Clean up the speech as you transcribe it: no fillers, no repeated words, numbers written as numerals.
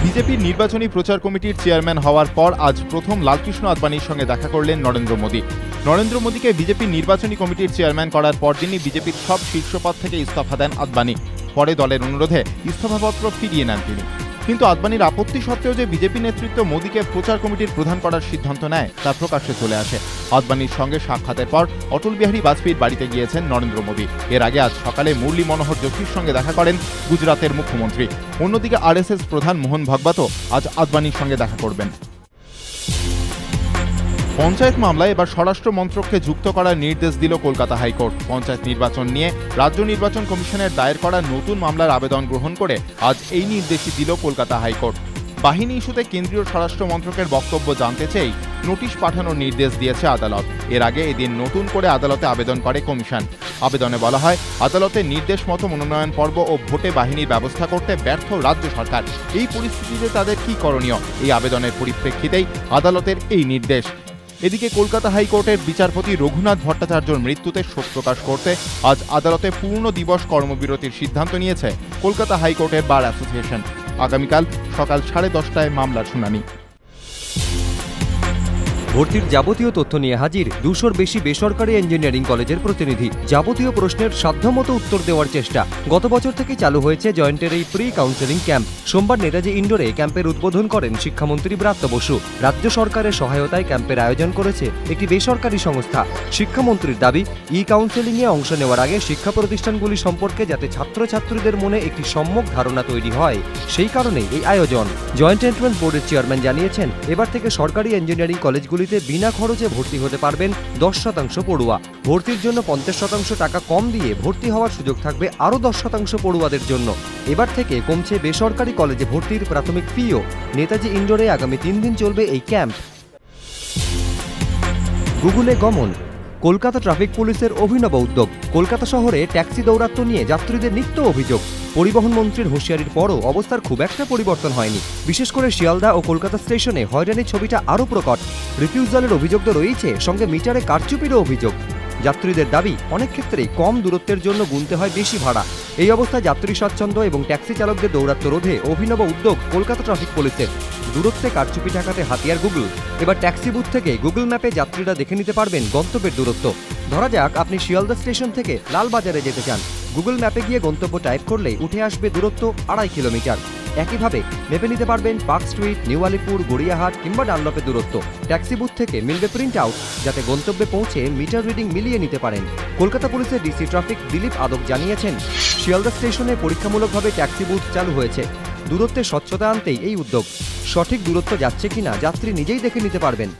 বিজেপির নির্বাচনী প্রচার কমিটির চেয়ারম্যান হওয়ার পর আজ প্রথম লালকৃষ্ণ আদবানির সঙ্গে দেখা করলেন নরেন্দ্র মোদী। নরেন্দ্র মোদীকে বিজেপির নির্বাচনী কমিটির চেয়ারম্যান করার পরদিনই বিজেপির সব শীর্ষপদ থেকে ইস্তফা দেন আদবানি। পরে দলের অনুরোধে ইস্তফাপত্র ফিরিয়ে নেন তিনি। কিন্তু আদবানির আপত্তি সত্ত্বেও যে বিজেপি নেতৃত্ব মোদীকে প্রচার কমিটির প্রধান করার সিদ্ধান্ত নেয় তা প্রকাশ্যে চলে আসে। আদবানির সঙ্গে সাক্ষাতের পর অটল বিহারী বাজপেয়ীর বাড়িতে গিয়েছেন নরেন্দ্র মোদী। এর আগে আজ সকালে মুরলী মনোহর যোশীর সঙ্গে দেখা করেন গুজরাতের মুখ্যমন্ত্রী। অন্যদিকে আরএসএস প্রধান মোহন ভাগবতও আজ আদবানির সঙ্গে দেখা করবেন। পঞ্চায়েত মামলায় এবার স্বরাষ্ট্র মন্ত্রককে যুক্ত করার নির্দেশ দিল কলকাতা হাইকোর্ট। পঞ্চায়েত নির্বাচন নিয়ে রাজ্য নির্বাচন কমিশনের দায়ের করা নতুন মামলার আবেদন গ্রহণ করে আজ এই নির্দেশই দিল কলকাতা হাইকোর্ট। বাহিনী ইস্যুতে কেন্দ্রীয় স্বরাষ্ট্র মন্ত্রকের বক্তব্য জানতে চেয়েই নোটিশ পাঠানোর নির্দেশ দিয়েছে আদালত। এর আগে এদিন নতুন করে আদালতে আবেদন করে কমিশন। আবেদনে বলা হয়, আদালতের নির্দেশ মতো মনোনয়ন পর্ব ও ভোটে বাহিনীর ব্যবস্থা করতে ব্যর্থ রাজ্য সরকার। এই পরিস্থিতিতে তাদের কি করণীয়? এই আবেদনের পরিপ্রেক্ষিতেই আদালতের এই নির্দেশ। এদিকে কলকাতা হাইকোর্টের বিচারপতি রঘুনাথ ভট্টাচার্যর মৃত্যুতে শোক প্রকাশ করতে আজ আদালতে পূর্ণ দিবস কর্মবিরতির সিদ্ধান্ত নিয়েছে কলকাতা হাইকোর্টের বার অ্যাসোসিয়েশন। আগামীকাল সকাল 10:30টায় মামলার শুনানি। ভর্তির যাবতীয় তথ্য নিয়ে হাজির 200-র বেশি বেসরকারি ইঞ্জিনিয়ারিং কলেজের প্রতিনিধি। যাবতীয় প্রশ্নের সাধ্যমতো উত্তর দেওয়ার চেষ্টা। গত বছর থেকে চালু হয়েছে জয়েন্টের এই প্রি কাউন্সেলিং ক্যাম্প। সোমবার নেতাজি ইন্ডোরে ক্যাম্পের উদ্বোধন করেন শিক্ষামন্ত্রী ব্রাত্য বসু। রাজ্য সরকারের সহায়তায় ক্যাম্পের আয়োজন করেছে একটি বেসরকারি সংস্থা। শিক্ষামন্ত্রীর দাবি, ই কাউন্সেলিংয়ে অংশ নেওয়ার আগে শিক্ষা প্রতিষ্ঠানগুলি সম্পর্কে যাতে ছাত্রছাত্রীদের মনে একটি সম্যক ধারণা তৈরি হয়, সেই কারণেই এই আয়োজন। জয়েন্ট এন্ট্রান্স বোর্ডের চেয়ারম্যান জানিয়েছেন, এবার থেকে সরকারি ইঞ্জিনিয়ারিং কলেজগুলিতে বিনা খরচে ভর্তি হতে পারবেন 10% পড়ুয়া। ভর্তির জন্য 50% টাকা কম দিয়ে ভর্তি হওয়ার সুযোগ থাকবে আরও 10% পড়ুয়াদের জন্য। এবার থেকে কমছে বেসরকারি কলেজে ভর্তির প্রাথমিক ফিও। নেতাজি ইন্ডোরে আগামী 3 দিন চলবে এই ক্যাম্প। গুগলে গমন। কলকাতা ট্রাফিক পুলিশের অভিনব উদ্যোগ। কলকাতা শহরে ট্যাক্সি দৌরাত্ম্য নিয়ে যাত্রীদের নিত্য অভিযোগ। পরিবহন মন্ত্রীর হুঁশিয়ারির পরও অবস্থার খুব একটা পরিবর্তন হয়নি। বিশেষ করে শিয়ালদা ও কলকাতা স্টেশনে হয়রানির ছবিটা আরও প্রকট। রিফিউজালের অভিযোগ তো রয়েছে, সঙ্গে মিটারে কারচুপিরও অভিযোগ। যাত্রীদের দাবি, অনেক ক্ষেত্রেই কম দূরত্বের জন্য গুনতে হয় বেশি ভাড়া। এই অবস্থায় যাত্রী স্বাচ্ছন্দ্য এবং ট্যাক্সি চালকদের দৌরাত্ম্য রোধে অভিনব উদ্যোগ কলকাতা ট্রাফিক পুলিশের। দূরত্বে কারচুপি ঠেকাতে হাতিয়ার গুগল। এবার ট্যাক্সি বুথ থেকে গুগল ম্যাপে যাত্রীরা দেখে নিতে পারবেন গন্তব্যের দূরত্ব। ধরা যাক আপনি শিয়ালদা স্টেশন থেকে লালবাজারে যেতে চান। গুগল ম্যাপে গিয়ে গন্তব্য টাইপ করলেই উঠে আসবে দূরত্ব 2.5 কিলোমিটার। একইভাবে মেপে নিতে পারবেন পার্ক স্ট্রিট, নিউ আলিপুর, গড়িয়াহাট কিংবা ডানলপের দূরত্ব। ট্যাক্সি বুথ থেকে মিলবে প্রিন্ট আউট, যাতে গন্তব্যে পৌঁছে মিটার রিডিং মিলিয়ে নিতে পারেন। কলকাতা পুলিশের ডিসি ট্রাফিক দিলীপ আদক জানিয়েছেন, শিয়ালদা স্টেশনে পরীক্ষামূলকভাবে ট্যাক্সি বুথ চালু হয়েছে। দূরত্বের স্বচ্ছতা আনতেই এই উদ্যোগ। সঠিক দূরত্ব যাচ্ছে কিনা যাত্রী নিজেই দেখে নিতে পারবেন।